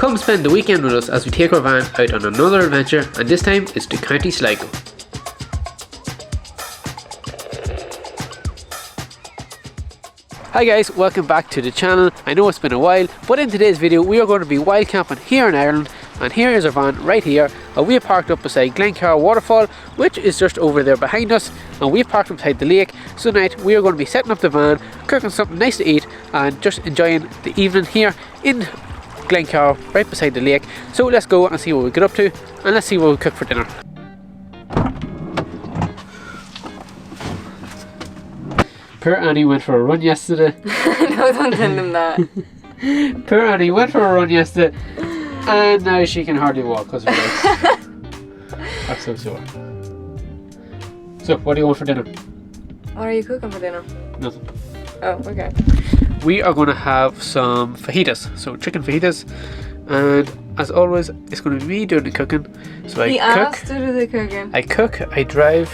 Come spend the weekend with us as we take our van out on another adventure, and this time it's to County Sligo. Hi guys, welcome back to the channel. I know it's been a while, but in today's video we are going to be wild camping here in Ireland, and here is our van right here. We have parked up beside 𝗙𝗪𝗟𝗡𝗚 waterfall, which is just over there behind us, and we have parked up beside the lake. So tonight we are going to be setting up the van, cooking something nice to eat, and just enjoying the evening here in 𝗙𝗪𝗟𝗡𝗚 right beside the lake. So let's go and see what we get up to, and let's see what we cook for dinner. Poor Annie went for a run yesterday. No, don't tell him that. Poor Annie went for a run yesterday, and now she can hardly walk because of her legs. That's so sore. So, what do you want for dinner? What are you cooking for dinner? Nothing. Oh, okay. We are going to have some fajitas, so chicken fajitas, and as always, it's going to be me doing the cooking. So I asked to do the cooking. I cook, I drive.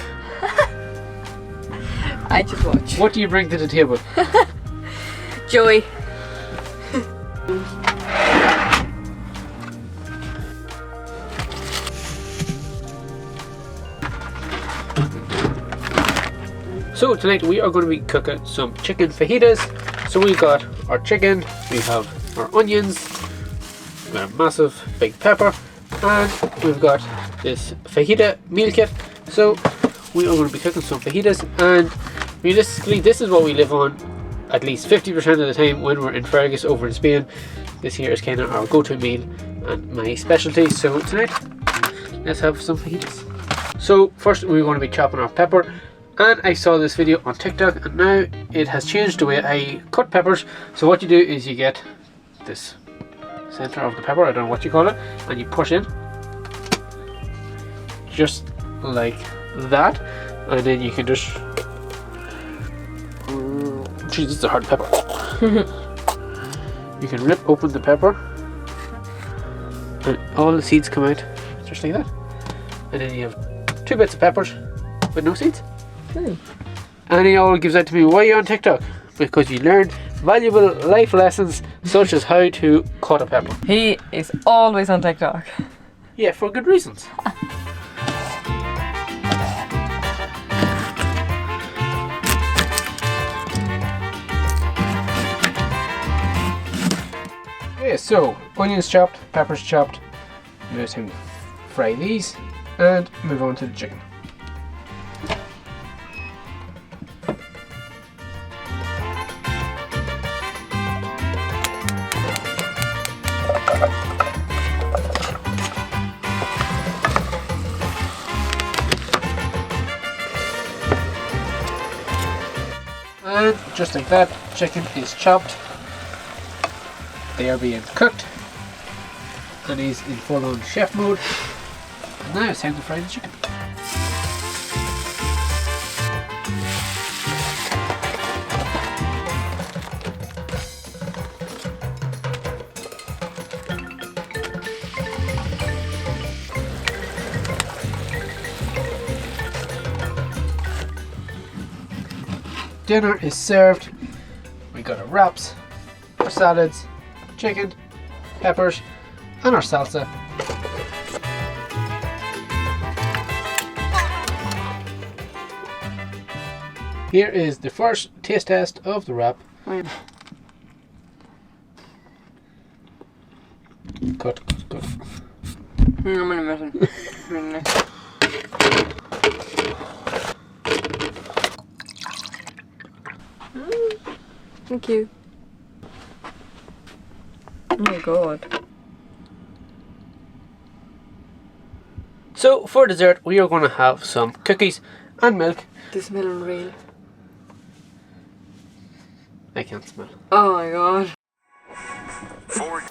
I just watch. What do you bring to the table? Joy. So tonight we are going to be cooking some chicken fajitas. So we've got our chicken, we have our onions, we've got a massive big pepper, and we've got this fajita meal kit. So we are going to be cooking some fajitas, and realistically this is what we live on at least 50% of the time when we're in Fergus over in Spain. This here is kind of our go-to meal and my specialty. So tonight let's have some fajitas. So first we're going to be chopping off pepper, and I saw this video on TikTok and now it has changed the way I cut peppers. So what you do is you get this center of the pepper, I don't know what you call it, and you push in just like that, and then you can just jeez, this is a hard pepper. You can rip open the pepper and all the seeds come out just like that, and then you have two bits of peppers with no seeds. And he always gives out to me, why are you on TikTok? Because you learned valuable life lessons such as how to cut a pepper. He is always on TikTok. Yeah, for good reasons. Okay, so onions chopped, peppers chopped. Now it's time to fry these and move on to the chicken. And just like that, chicken is chopped. They are being cooked, and he's in full-on chef mode. And now it's time to fry the chicken. Dinner is served. We got our wraps, our salads, chicken, peppers, and our salsa. Here is the first taste test of the wrap. Cut. I'm gonna miss it. Thank you. Oh my god. So for dessert we are going to have some cookies and milk. They smell unreal. I can't smell. Oh my god. Forward.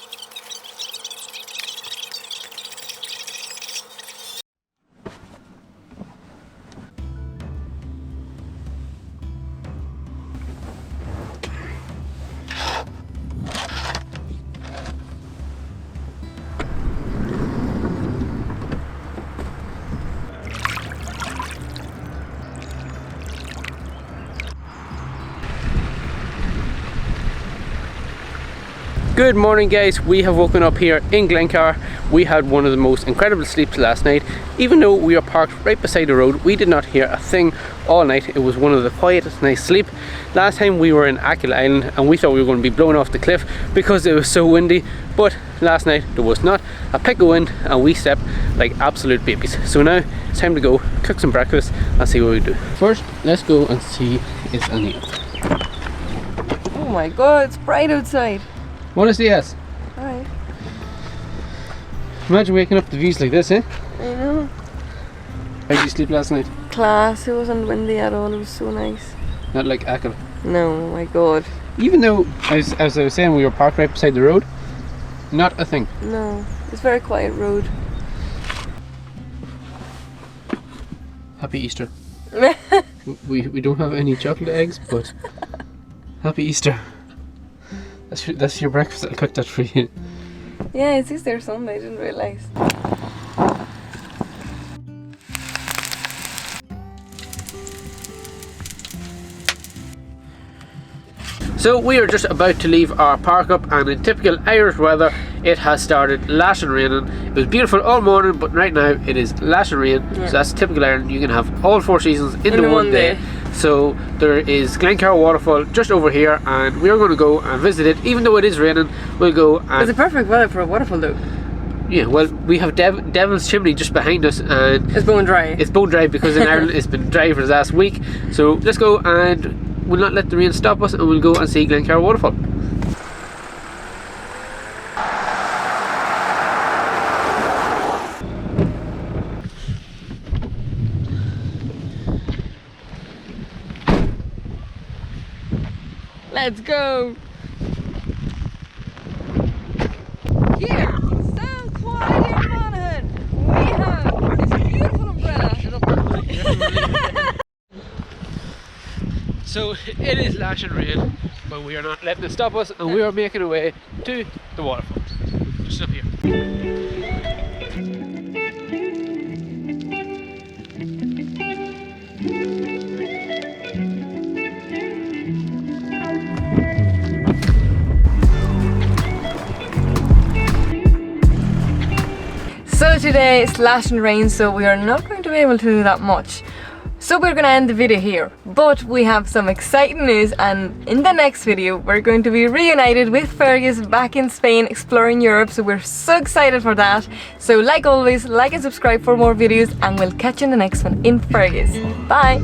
Good morning guys, we have woken up here in Glencar. We had one of the most incredible sleeps last night. Even though we are parked right beside the road, we did not hear a thing all night. It was one of the quietest night's sleep. Last time we were in 𝗙𝗙𝗟𝗡 Island and we thought we were going to be blown off the cliff because it was so windy, but last night there was not a peck of wind and we slept like absolute babies. So now it's time to go cook some breakfast and see what we do. First, let's go and see it's Annie. Oh my god, it's bright outside. What is the S? Hi. Imagine waking up to views like this, eh? I know. How did you sleep last night? Class, it wasn't windy at all, it was so nice. Not like 𝗙𝗙𝗟𝗡. No, oh my god. Even though, as I was saying, we were parked right beside the road, not a thing. No, it's a very quiet road. Happy Easter. we don't have any chocolate eggs, but happy Easter. That's your breakfast. I'll cook that for you. Yeah, it's Easter Sunday, I didn't realise. So we are just about to leave our park up, and in typical Irish weather it has started lashing raining. It was beautiful all morning, but right now it is lashing rain. Yeah. So that's typical Ireland. You can have all four seasons in the one day. So there is 𝗙𝗪𝗏 waterfall just over here and we are going to go and visit it. Even though it is raining, we'll go and... It's a perfect weather for a waterfall though. Yeah, well, we have Devil's Chimney just behind us and... It's bone dry. It's bone dry because in Ireland it's been dry for the last week. So let's go, and we'll not let the rain stop us, and we'll go and see 𝗙𝗪𝗏 waterfall. Let's go! Here in 𝗪𝗏𝗡𝗚 we have this beautiful umbrella. So it is lashing rain, but we are not letting it stop us, and we are making our way to the waterfall. Just up here. So today it's lashing rain, so we are not going to be able to do that much. So we're going to end the video here, but we have some exciting news, and in the next video we're going to be reunited with Fergus back in Spain exploring Europe, so we're so excited for that. So like always, like and subscribe for more videos, and we'll catch you in the next one in Fergus. Bye!